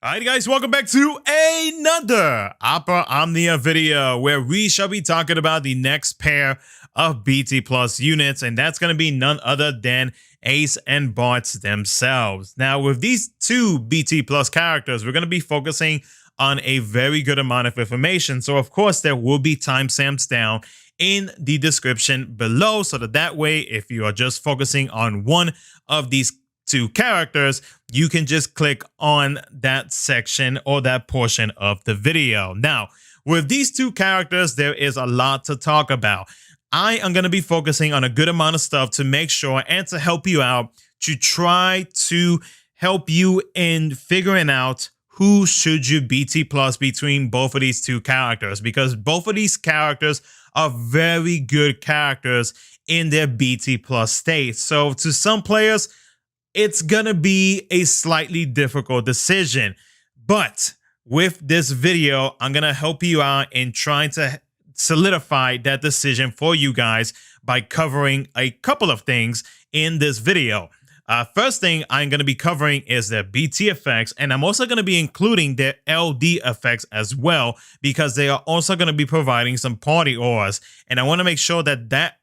Alright guys, welcome back to another operaomnia video where we shall be talking about the next pair of BT Plus units, and that's going to be none other than Ace and Bartz themselves. Now with these two BT Plus characters, we're going to be focusing on a very good amount of information, so of course there will be timestamps down in the description below, so that way if you are just focusing on one of these two characters, you can just click on that section or that portion of the video. Now, with these two characters, there is a lot to talk about. I am going to be focusing on a good amount of stuff to make sure and to help you out, to try to help you in figuring out who should you BT plus between both of these two characters, because both of these characters are very good characters in their BT plus state. So to some players, it's gonna be a slightly difficult decision, but with this video, I'm gonna help you out in trying to solidify that decision for you guys by covering a couple of things in this video. First thing I'm gonna be covering is their BT effects, and I'm also gonna be including their LD effects as well, because they are also gonna be providing some party auras, and I wanna make sure that that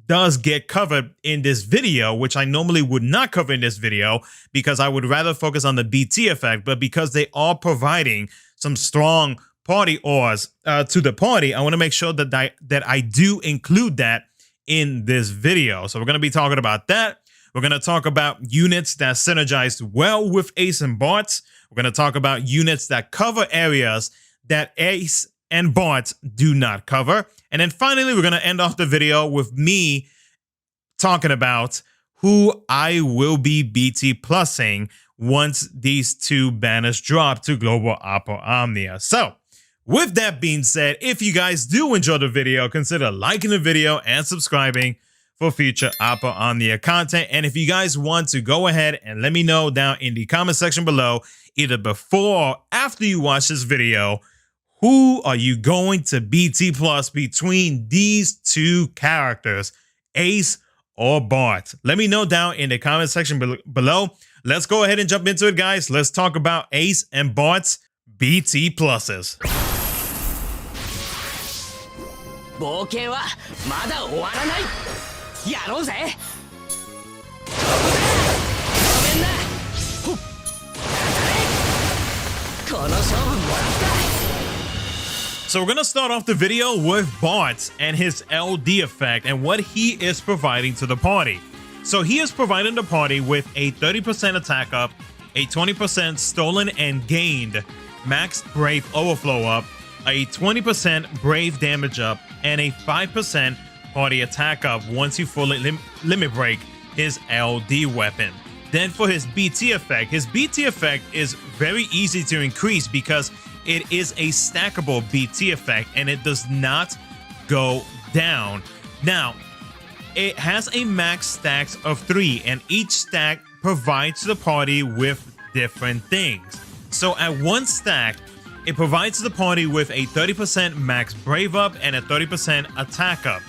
does get covered in this video, which I normally would not cover in this video because I would rather focus on the BT effect, but because they are providing some strong party auras to the party, I want to make sure that I do include that in this video. So we're going to be talking about that. We're going to talk about units that synergize well with Ace and Bartz. We're going to talk about units that cover areas that Ace and Bartz do not cover. And then finally, we're going to end off the video with me talking about who I will be BT plusing once these two banners drop to Global Operaomnia. So with that being said, if you guys do enjoy the video, consider liking the video and subscribing for future Operaomnia content. And if you guys want to go ahead and let me know down in the comment section below, either before or after you watch this video, who are you going to BT plus between these two characters, Ace or Bartz? Let me know down in the comment section below. Let's go ahead and jump into it, guys. Let's talk about Ace and Bartz BT pluses. 冒険はまだ終わらない。やろうぜ。ごめんな。ほっ。この勝負もらった。 So we're going to start off the video with Bartz and his LD effect and what he is providing to the party. So he is providing the party with a 30% attack up, a 20% stolen and gained max brave overflow up, a 20% brave damage up, and a 5% party attack up once you fully limit break his LD weapon. Then for his BT effect is very easy to increase because it is a stackable BT effect and it does not go down. Now, it has a max stacks of 3 and each stack provides the party with different things. So at one stack, it provides the party with a 30% max brave up and a 30% attack up.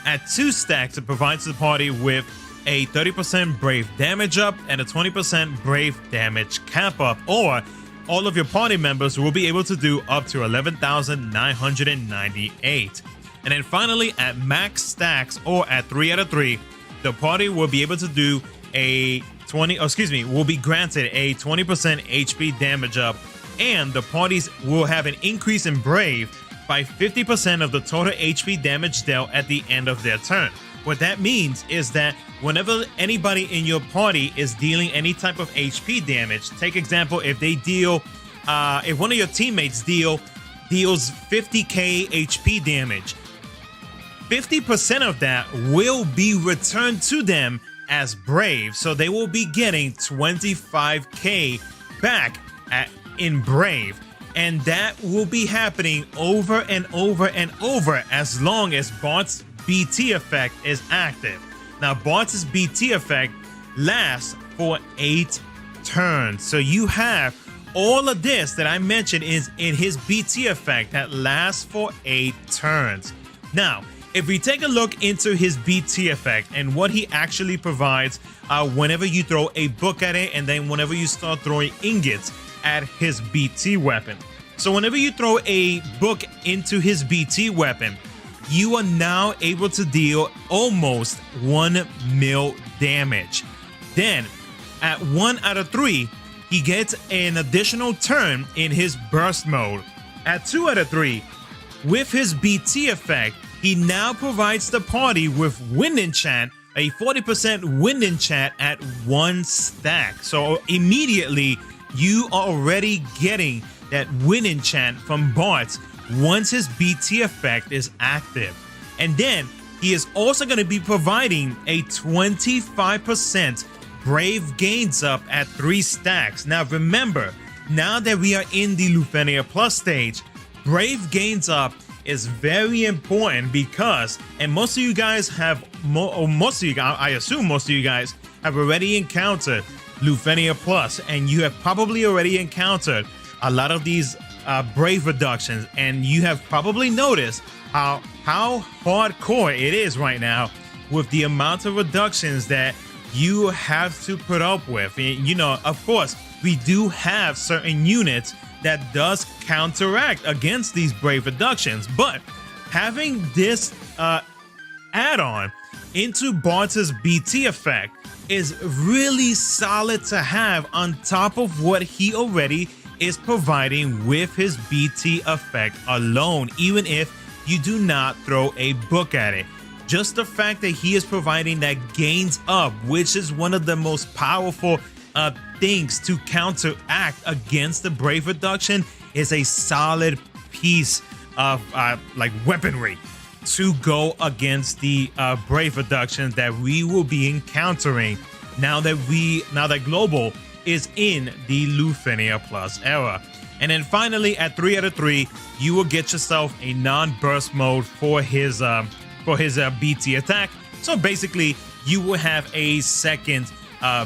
At 2 stacks, it provides the party with a 30% brave damage up and a 20% brave damage cap up, or all of your party members will be able to do up to 11,998. And then finally, at max stacks or at 3 out of 3, the party will be able to do will be granted a 20% HP damage up, and the parties will have an increase in brave by 50% of the total HP damage dealt at the end of their turn. What that means is that whenever anybody in your party is dealing any type of HP damage, take example, if they deal, if one of your teammates deals 50k HP damage, 50% of that will be returned to them as brave. So they will be getting 25k back in brave. And that will be happening over and over and over as long as Bart's BT effect is active. Now, Bartz's BT effect lasts for 8 turns. So you have all of this that I mentioned is in his BT effect that lasts for 8 turns. Now, if we take a look into his BT effect and what he actually provides whenever you throw a book at it and then whenever you start throwing ingots, at his BT weapon. So whenever you throw a book into his BT weapon, you are now able to deal almost 1 mil damage. Then at 1 out of 3, he gets an additional turn in his burst mode. At 2 out of 3, with his BT effect, he now provides the party with wind enchant, a 40% wind enchant at 1 stack. So immediately you are already getting that wind enchant from Bartz once his BT effect is active. And then he is also going to be providing a 25% Brave gains up at 3 stacks. Now remember, now that we are in the Lufenia Plus stage, Brave gains up is very important because, and most of you guys have, I assume most of you guys have already encountered Lufenia Plus, and you have probably already encountered a lot of these Brave reductions, and you have probably noticed how hardcore it is right now with the amount of reductions that you have to put up with. You know, of course, we do have certain units that does counteract against these Brave reductions, but having this add-on into Bartz's BT effect is really solid to have on top of what he already is providing with his BT effect alone, even if you do not throw a book at it. Just the fact that he is providing that gains up, which is one of the most powerful things to counteract against the Brave reduction, is a solid piece of like weaponry to go against the Brave reductions that we will be encountering now that Global is in the Lufenia Plus era. And then finally, at 3 out of 3, you will get yourself a non-burst mode for his BT attack. So basically, you will have a second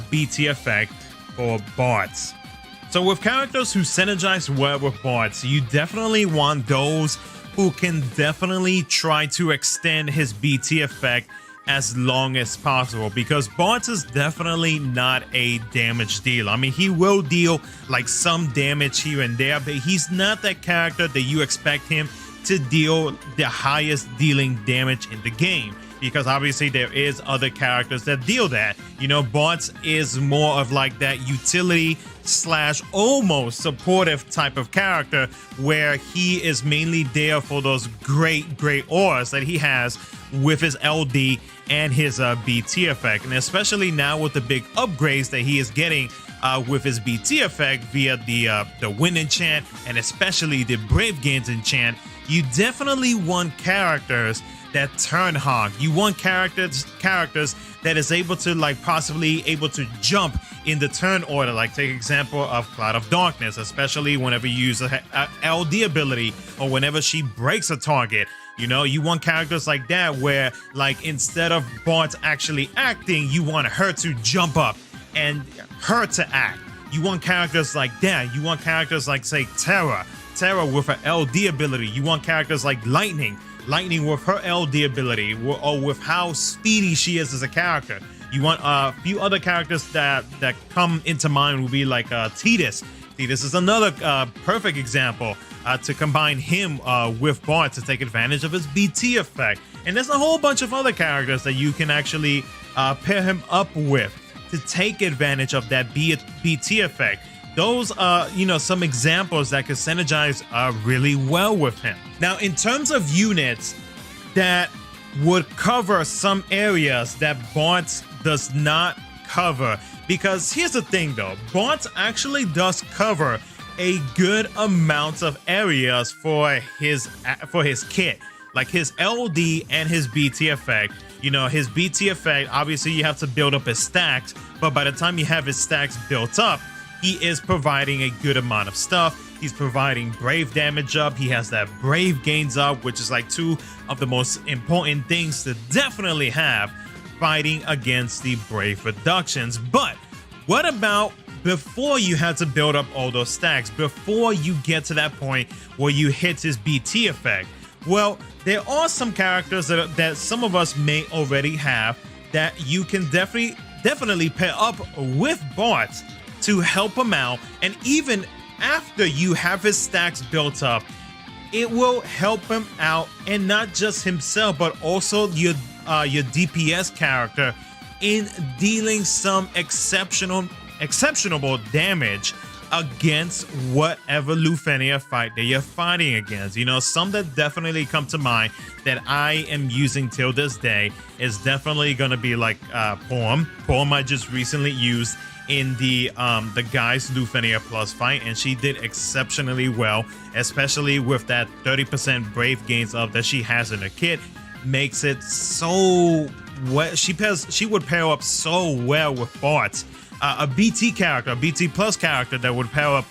BT effect for Bartz. So with characters who synergize well with Bartz, you definitely want those who can definitely try to extend his BT effect as long as possible, because Bartz is definitely not a damage dealer. I mean, he will deal like some damage here and there, but he's not that character that you expect him to deal the highest dealing damage in the game, because obviously there is other characters that deal that. You know, Bartz is more of like that utility slash almost supportive type of character, where he is mainly there for those great auras that he has with his LD and his BT effect. And especially now with the big upgrades that he is getting with his BT effect via the wind enchant and especially the Brave gains enchant, you definitely want characters that turn hog. You want characters that is able to like possibly able to jump in the turn order. Like take example of Cloud of Darkness, especially whenever you use a LD ability or whenever she breaks a target. You know, you want characters like that where like instead of Bartz actually acting, you want her to jump up and her to act. You want characters like that. You want characters like, say, Terra with her LD ability. You want characters like Lightning with her LD ability, or with how speedy she is as a character. You want a few other characters that come into mind will be like Tidus. Tidus is another perfect example to combine him with Bartz to take advantage of his BT effect. And there's a whole bunch of other characters that you can actually pair him up with to take advantage of that BT effect. Those are, you know, some examples that can synergize really well with him. Now, in terms of units that would cover some areas that Bartz does not cover, because here's the thing though, Bartz actually does cover a good amount of areas for his kit, like his LD and his BT effect. You know, his BT effect, obviously you have to build up his stacks, but by the time you have his stacks built up, he is providing a good amount of stuff. He's providing Brave damage up. He has that Brave gains up, which is like two of the most important things to definitely have fighting against the Brave reductions. But what about before you had to build up all those stacks, before you get to that point where you hit his BT effect? Well, there are some characters that some of us may already have that you can definitely pair up with Bartz to help him out, and even after you have his stacks built up, it will help him out, and not just himself, but also your DPS character in dealing some exceptional damage against whatever Lufenia fight that you're fighting against. You know, some that definitely come to mind that I am using till this day is definitely gonna be like Poem. Poem I just recently used in the Guy's Lufenia Plus fight, and she did exceptionally well, especially with that 30% brave gains up that she has in her kit. Makes it so well. She would pair up so well with Bartz. A BT character, a BT Plus character that would pair up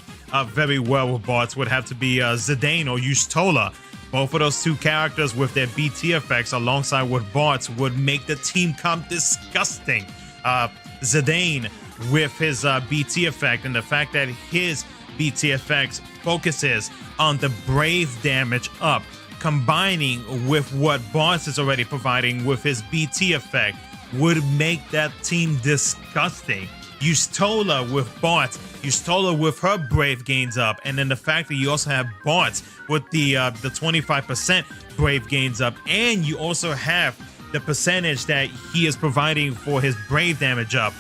very well with Bartz would have to be Zidane or Yustola. Both of those two characters with their BT effects alongside with Bartz would make the team come disgusting. Zidane with his BT effect, and the fact that his BT effects focuses on the brave damage up, combining with what Bartz is already providing with his BT effect, would make that team disgusting. Yustola with Bartz, Yustola with her brave gains up, and then the fact that you also have Bartz with the 25% brave gains up, and you also have the percentage that he is providing for his brave damage up.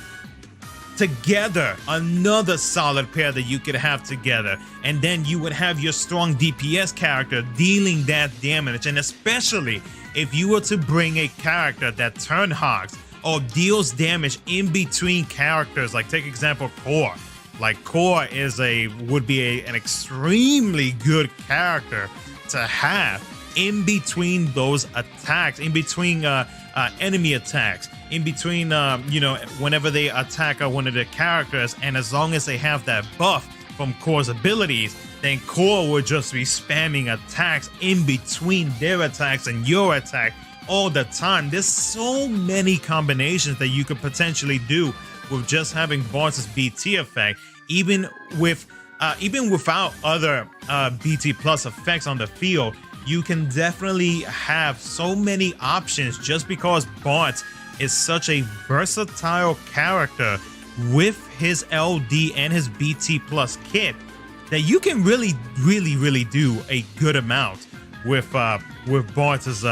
Together, another solid pair that you could have together, and then you would have your strong DPS character dealing that damage. And especially if you were to bring a character that turn hogs or deals damage in between characters, like take example Core. Like Core would be an extremely good character to have in between those attacks, in between enemy attacks, in between whenever they attack one of their characters, and as long as they have that buff from Core's abilities, then Core would just be spamming attacks in between their attacks and your attack all the time. There's so many combinations that you could potentially do with just having Bartz's BT effect, even without other BT plus effects on the field. You can definitely have so many options just because Bartz is such a versatile character with his LD and his BT plus kit that you can really do a good amount with Bartz's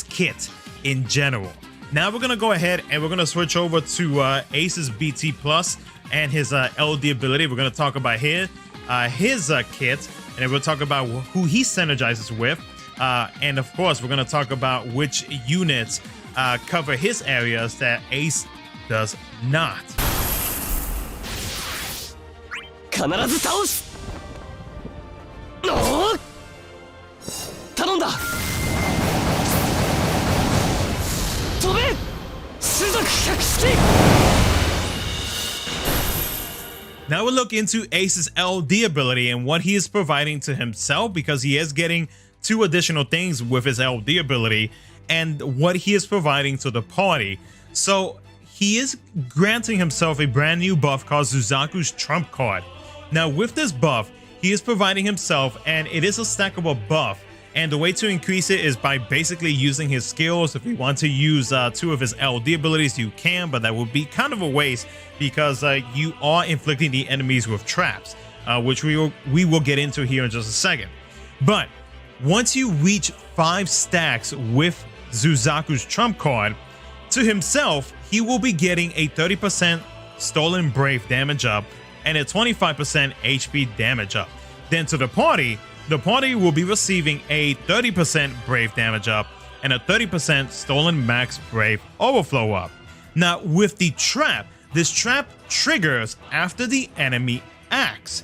kit in general. Now we're gonna go ahead and we're gonna switch over to Ace's BT plus and his LD ability. We're gonna talk about his kit, and then we'll talk about who he synergizes with, and of course we're gonna talk about which units cover his areas that Ace does not. 必ず倒す。おお、頼んだ。飛べ、種族百式。Now we'll look into Ace's LD ability and what he is providing to himself, because he is getting 2 additional things with his LD ability, and what he is providing to the party. So he is granting himself a brand new buff called Suzaku's Trump card. Now with this buff, he is providing himself, and it is a stackable buff, and the way to increase it is by basically using his skills. If you want to use 2 of his LD abilities, you can, but that would be kind of a waste because you are inflicting the enemies with traps, which we will get into here in just a second. But once you reach 5 stacks with Suzaku's Trump card, to himself, he will be getting a 30% stolen brave damage up and a 25% HP damage up. Then to the party will be receiving a 30% brave damage up and a 30% stolen max brave overflow up. Now with the trap, this trap triggers after the enemy acts.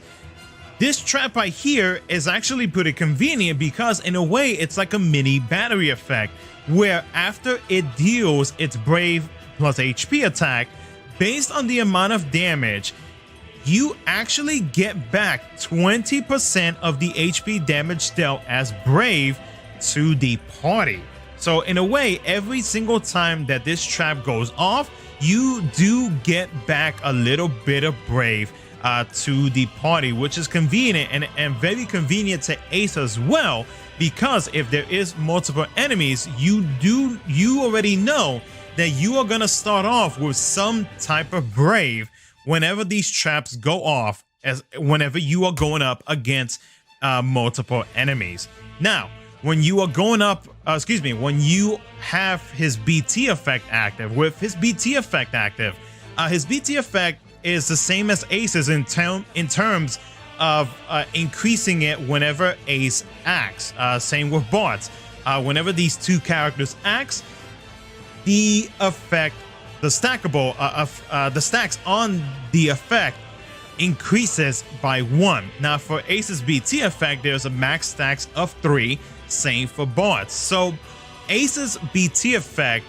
This trap right here is actually pretty convenient because in a way it's like a mini battery effect, where after it deals its brave plus HP attack, based on the amount of damage, you actually get back 20% of the HP damage dealt as brave to the party. So in a way, every single time that this trap goes off, you do get back a little bit of brave to the party, which is convenient and very convenient to Ace as well, because if there is multiple enemies, you already know that you are gonna start off with some type of brave whenever these traps go off as whenever you are going up against multiple enemies. Now, when you are going up, when you have his BT effect active, with his BT effect active, his BT effect is the same as Ace's in terms of increasing it whenever Ace acts. Same with Bartz. Whenever these two characters acts, the effect, the stackable, the stacks on the effect increases by 1. Now for Ace's BT effect, there's a max stacks of 3. Same for Bartz. So Ace's BT effect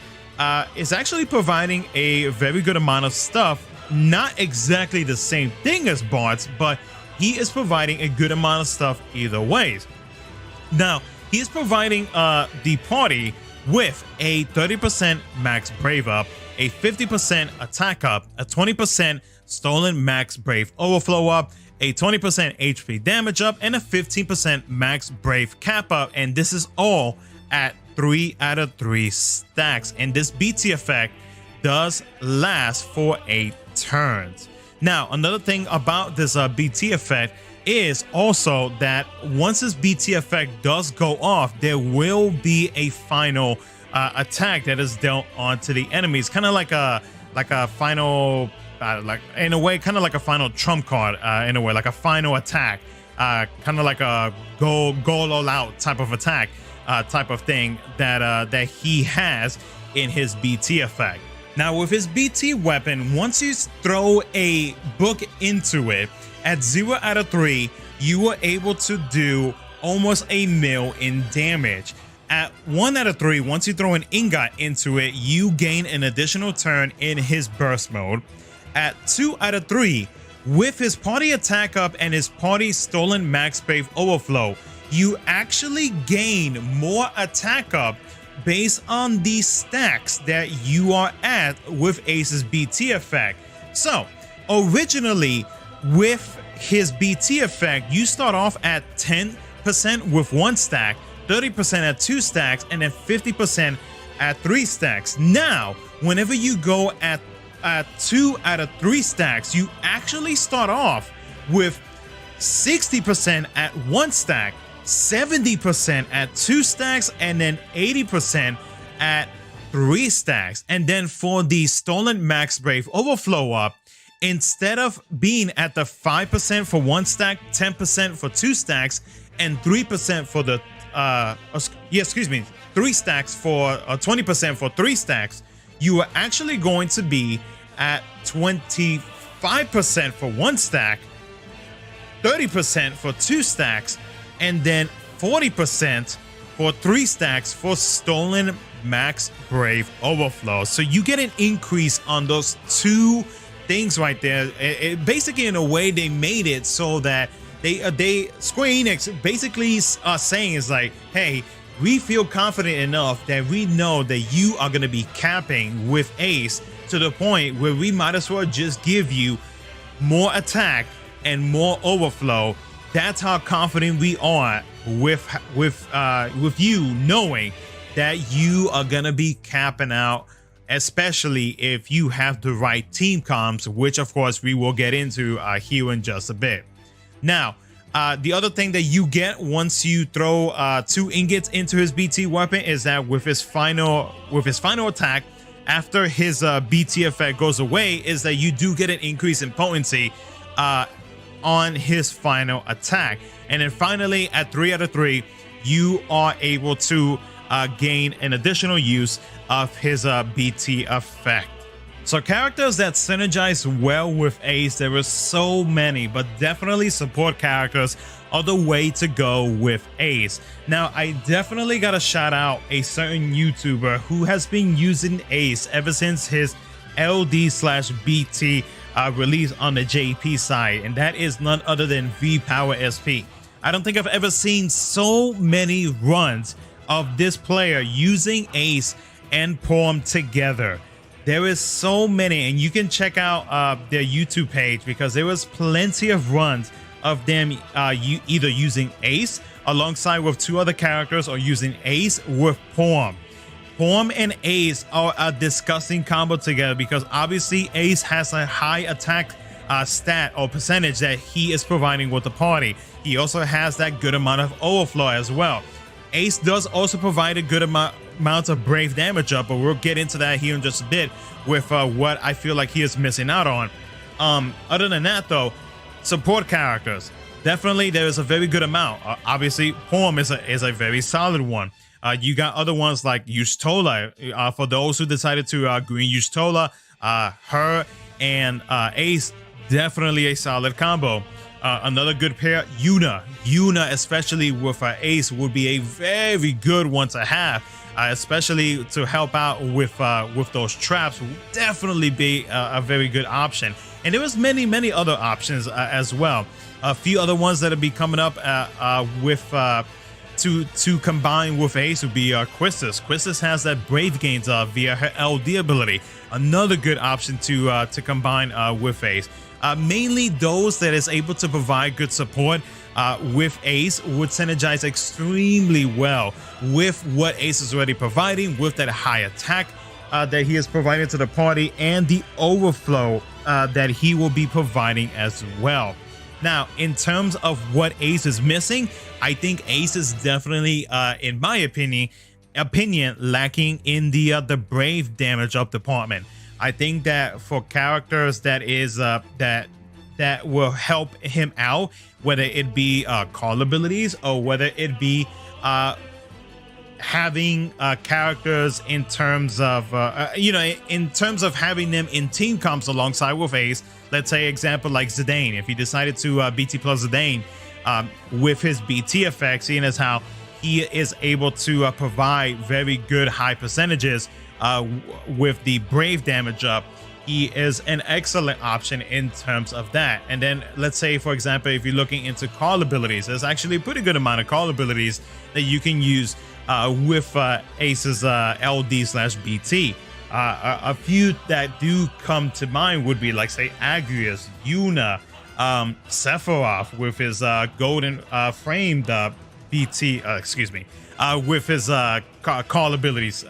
is actually providing a very good amount of stuff. Not exactly the same thing as Bartz, but he is providing a good amount of stuff either ways. Now, he is providing the party with a 30% max brave up, a 50% attack up, a 20% stolen max brave overflow up, a 20% HP damage up, and a 15% max brave cap up. And this is all at 3 out of 3 stacks. And this BT effect does last for 8 turns. Now, another thing about this BT effect is also that once this BT effect does go off, there will be a final attack that is dealt onto the enemies, kind of like a final, like in a way, kind of like a final trump card, in a way, like a final attack, kind of like a go all out type of attack, type of thing that that he has in his BT effect. Now, with his BT weapon, once you throw a book into it, at 0 out of 3, you are able to do almost a mil in damage. At 1 out of 3, once you throw an ingot into it, you gain an additional turn in his burst mode. At 2 out of 3, with his party attack up and his party stolen max brave overflow, you actually gain more attack up based on the stacks that you are at with Ace's BT effect. So originally with his BT effect, you start off at 10% with 1 stack, 30% at 2 stacks, and then 50% at 3 stacks. Now, whenever you go at 2 out of 3 stacks, you actually start off with 60% at 1 stack, 70% at 2 stacks, and then 80% at 3 stacks. And then for the stolen max brave overflow up, instead of being at the 5% for 1 stack, 10% for 2 stacks, and 3% for the 3 stacks for 20% for 3 stacks, you are actually going to be at 25% for 1 stack, 30% for 2 stacks, and then 40% for 3 stacks for stolen max brave overflow. So you get an increase on those 2 things right there. Basically, in a way, they made it so that they Square Enix basically are saying is like, hey, we feel confident enough that we know that you are going to be capping with Ace to the point where we might as well just give you more attack and more overflow. That's how confident we are with you knowing that you are gonna be capping out, especially if you have the right team comps, which of course we will get into here in just a bit. Now, the other thing that you get once you throw 2 ingots into his BT weapon is that with his final attack, after his BT effect goes away, is that you do get an increase in potency on his final attack. And then finally, at 3 out of 3, you are able to gain an additional use of his BT effect. So characters that synergize well with Ace, there are so many, but definitely support characters are the way to go with Ace. Now, I definitely gotta shout out a certain YouTuber who has been using Ace ever since his LD/BT release on the JP side, and that is none other than V-Power SP. I don't think I've ever seen so many runs of this player using Ace and Porm together. There is so many, and you can check out their YouTube page because there was plenty of runs of them either using Ace alongside with 2 other characters or using Ace with Porm. Porm and Ace are a disgusting combo together because obviously Ace has a high attack stat or percentage that he is providing with the party. He also has that good amount of overflow as well. Ace does also provide a good amount of brave damage up, but we'll get into that here in just a bit with what I feel like he is missing out on. Other than that, though, support characters, definitely there is a very good amount. Obviously, Porm is a very solid one. You got other ones like Yustola. For those who decided to green Yustola, her and Ace, definitely a solid combo. Another good pair, Yuna. Yuna, especially with Ace, would be a very good one to have, especially to help out with those traps. Would definitely be a very good option. And there was many other options as well. A few other ones that'll be coming up to combine with Ace would be Quistis. Quistis has that brave gains via her LD ability. Another good option to combine with Ace. Mainly those that is able to provide good support with Ace would synergize extremely well with what Ace is already providing, with that high attack that he is providing to the party, and the overflow that he will be providing as well. Now, in terms of what Ace is missing, I think Ace is definitely, in my opinion, lacking in the brave damage up department. I think that for characters that is that will help him out, whether it be call abilities or whether it be having characters in terms of in terms of having them in team comps alongside with Ace. Let's say example like Zidane. If he decided to BT plus Zidane with his BT effect, seeing as how he is able to provide very good high percentages with the brave damage up, he is an excellent option in terms of that. And then let's say, for example, if you're looking into call abilities, there's actually a pretty good amount of call abilities that you can use with Ace's LD/BT. A few that do come to mind would be like, say, Agrius, Yuna, Sephiroth with his golden framed BT, with his call abilities.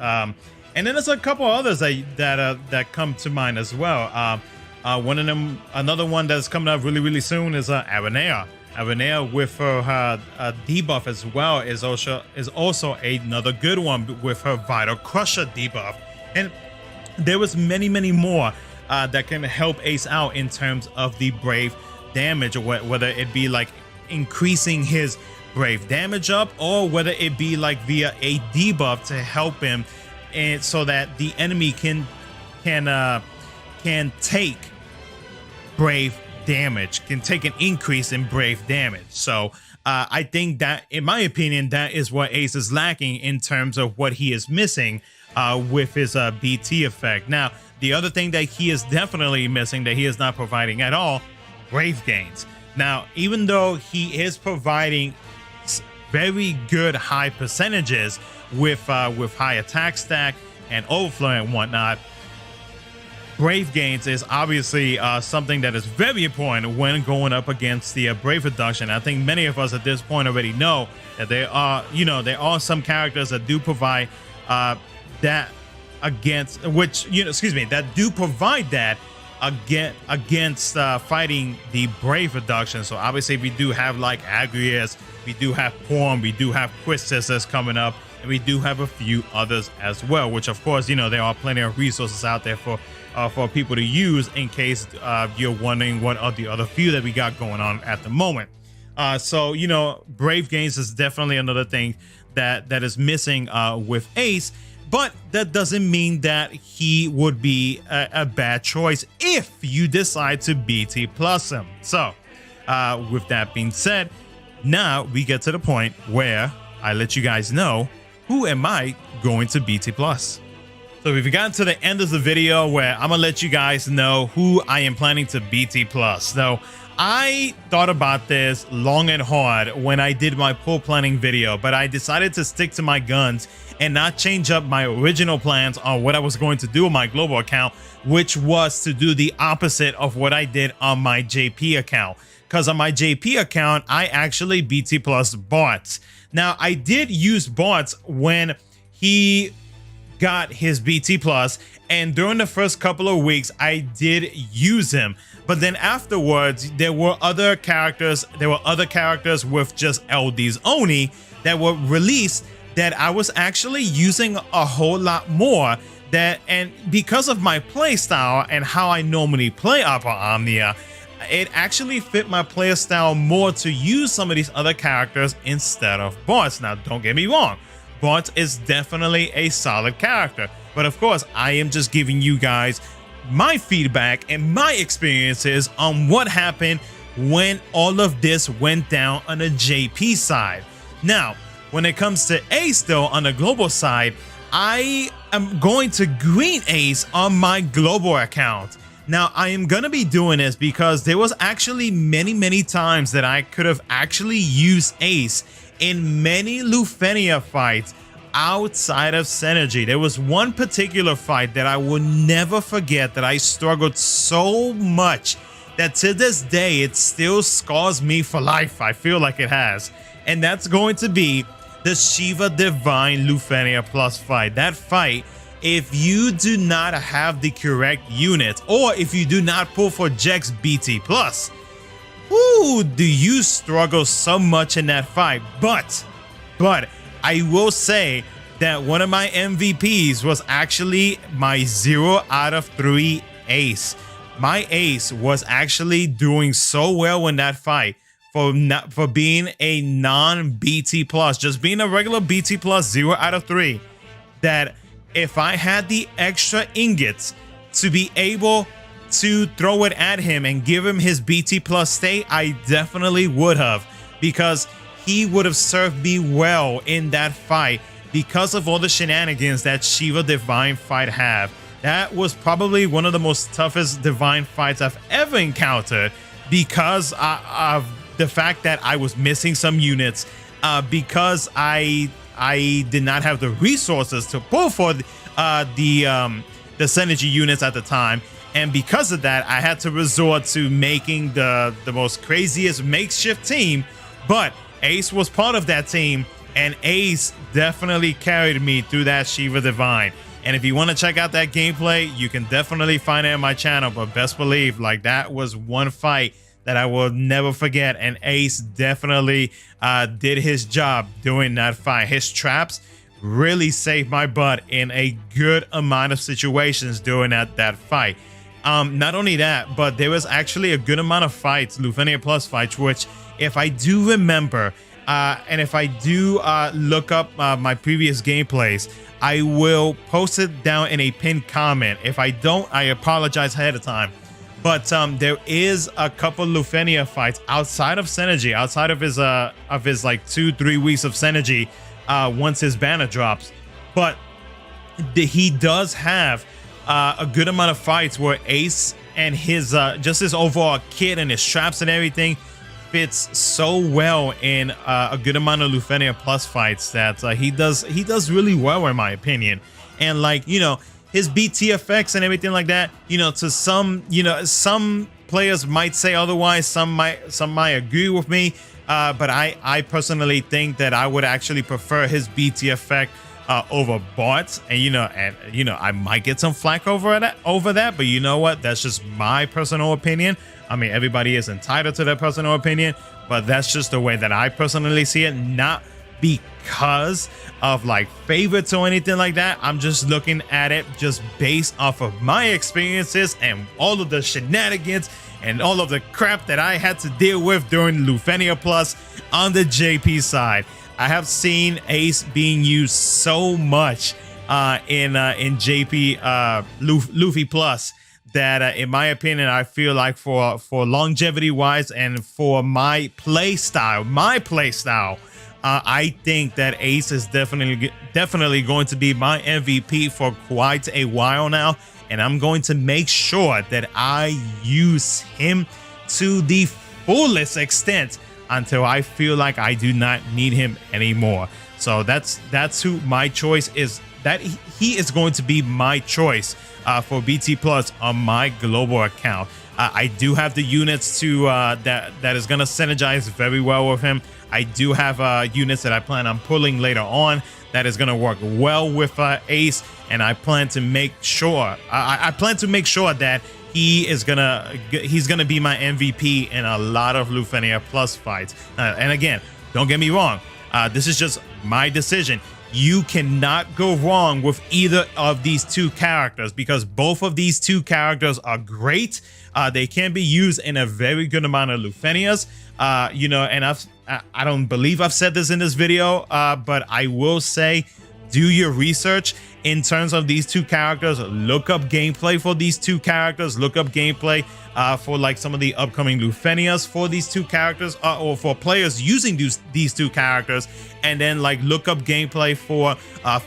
And then there's a couple others that come to mind as well. One of them, another one that's coming up really soon is Aranea. Aranea with her debuff as well is also another good one with her Vital Crusher debuff. And there was many more that can help Ace out in terms of the brave damage, or whether it be like increasing his brave damage up, or whether it be like via a debuff to help him, and so that the enemy can take brave damage, can take an increase in brave damage. So I think that, in my opinion, that is what Ace is lacking in terms of what he is missing with his BT effect. Now, the other thing that he is definitely missing, that he is not providing at all, brave gains. Now, even though he is providing very good high percentages with high attack stack and overflow and whatnot, brave gains is obviously something that is very important when going up against the brave reduction. I think many of us at this point already know that there are some characters that do provide that against that do provide that against fighting the brave reduction. So obviously we do have like Agrius, we do have Porm, we do have Quistis that's coming up, and we do have a few others as well, which of course, there are plenty of resources out there for people to use in case you're wondering what are the other few that we got going on at the moment. So brave gains is definitely another thing that is missing with Ace, but that doesn't mean that he would be a bad choice if you decide to BT plus him. So with that being said, now we get to the point where I let you guys know who am I going to BT plus. So we've gotten to the end of the video where I'm gonna let you guys know who I am planning to BT plus. Now, I thought about this long and hard when I did my pool planning video, but I decided to stick to my guns and not change up my original plans on what I was going to do on my global account, which was to do the opposite of what I did on my JP account. Because on my JP account, I actually BT plus Bartz. Now, I did use Bartz when he got his BT Plus, and during the first couple of weeks, I did use him. But then afterwards, there were other characters with just LDs only that were released that I was actually using a whole lot more. And because of my playstyle and how I normally play operaomnia, it actually fit my playstyle more to use some of these other characters instead of Bartz. Now, don't get me wrong, Bartz is definitely a solid character, but of course, I am just giving you guys my feedback and my experiences on what happened when all of this went down on the JP side. Now, when it comes to Ace though, on the global side, I am going to green Ace on my global account. Now, I am going to be doing this because there was actually many times that I could have actually used Ace in many Lufenia fights outside of Synergy. There was one particular fight that I will never forget that I struggled so much that to this day, it still scars me for life. I feel like it has. And that's going to be the Shiva Divine Lufenia Plus fight. That fight, if you do not have the correct unit, or if you do not pull for Jex BT Plus, whoo, do you struggle so much in that fight. But I will say that one of my MVPs was actually my 0 out of 3 Ace. My Ace was actually doing so well in that fight for being a non-BT Plus, just being a regular BT Plus 0 out of 3, that if I had the extra ingots to be able to throw it at him and give him his BT Plus state, I definitely would have, because he would have served me well in that fight because of all the shenanigans that Shiva Divine fight have. That was probably one of the most toughest Divine fights I've ever encountered because of the fact that I was missing some units, because I did not have the resources to pull for the Synergy units at the time, and because of that, I had to resort to making the most craziest makeshift team. But Ace was part of that team, and Ace definitely carried me through that Shiva Divine. And if you want to check out that gameplay, you can definitely find it on my channel. But best believe, like, that was one fight that I will never forget, and Ace definitely did his job doing that fight. His traps really saved my butt in a good amount of situations during that fight. Not only that, but there was actually a good amount of fights, Lufenia Plus fights, which, if I do remember, and if I do look up my previous gameplays, I will post it down in a pinned comment. If I don't, I apologize ahead of time. But there is a couple Lufenia fights outside of Synergy, outside of his like 2-3 weeks of Synergy, once his banner drops. But he does have a good amount of fights where Ace and his just his overall kit and his traps and everything fits so well in a good amount of Lufenia Plus fights that he does really well, in my opinion. And, like, you know, his BT effects and everything like that, you know, to some, you know, some players might say otherwise, some might agree with me, but I personally think that I would actually prefer his BT effect over Bartz. And you know, I might get some flack over that, but you know what, that's just my personal opinion. I mean, everybody is entitled to their personal opinion, but that's just the way that I personally see it, not because of like favorites or anything like that. I'm just looking at it just based off of my experiences and all of the shenanigans and all of the crap that I had to deal with during Lufenia Plus on the JP side. I have seen Ace being used so much in JP Luffy Plus that in my opinion, I feel like for longevity wise and for my play style, I think that Ace is definitely going to be my MVP for quite a while now, and I'm going to make sure that I use him to the fullest extent until I feel like I do not need him anymore. So that's who my choice is. That he is going to be my choice for BT Plus on my global account. I do have the units to that is gonna synergize very well with him. I do have units that I plan on pulling later on that is gonna work well with Ace, and I plan to make sure I plan to make sure that he's gonna be my MVP in a lot of Lufenia Plus fights. And again, don't get me wrong, this is just my decision. You cannot go wrong with either of these two characters because both of these two characters are great. They can be used in a very good amount of Lufenias. You know, and I don't believe I've said this in this video, but I will say, do your research in terms of these two characters. Look up gameplay for these two characters. Look up gameplay for like some of the upcoming Lufenias for these two characters, or for players using these two characters, and then like look up gameplay for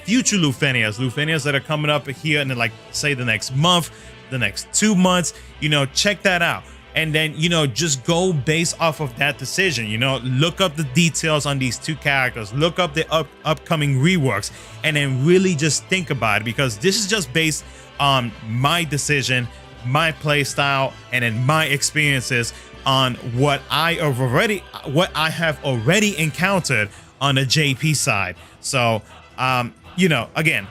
future Lufenias that are coming up here in like say the next month, the next 2 months. You know, check that out. And then, you know, just go based off of that decision. You know, look up the details on these two characters, look up the upcoming reworks, and then really just think about it, because this is just based on my decision, my play style, and then my experiences on what I have already encountered on the JP side. So, you know, again,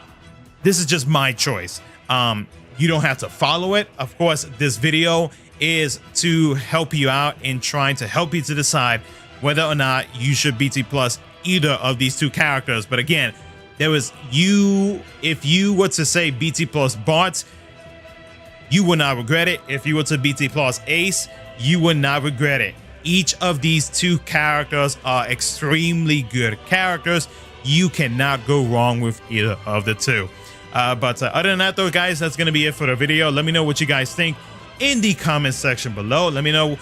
this is just my choice. You don't have to follow it. Of course, this video is to help you out in trying to help you to decide whether or not you should BT plus either of these two characters. But again, if you were to say BT plus Bartz, you would not regret it. If you were to BT plus Ace, you would not regret it. Each of these two characters are extremely good characters. You cannot go wrong with either of the two. But other than that though, guys, that's going to be it for the video. Let me know what you guys think in the comment section below. Let me know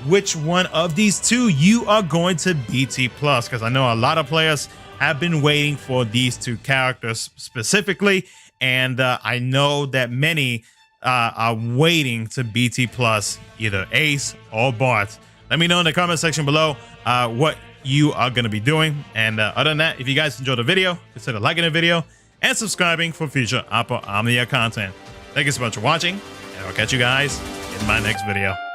which one of these two you are going to BT plus, because I know a lot of players have been waiting for these two characters specifically, and I know that many are waiting to BT plus either Ace or Bartz. Let me know in the comment section below what you are going to be doing. And other than that, if you guys enjoyed the video, consider liking the video and subscribing for future operaomnia content. Thank you so much for watching, and I'll catch you guys in my next video.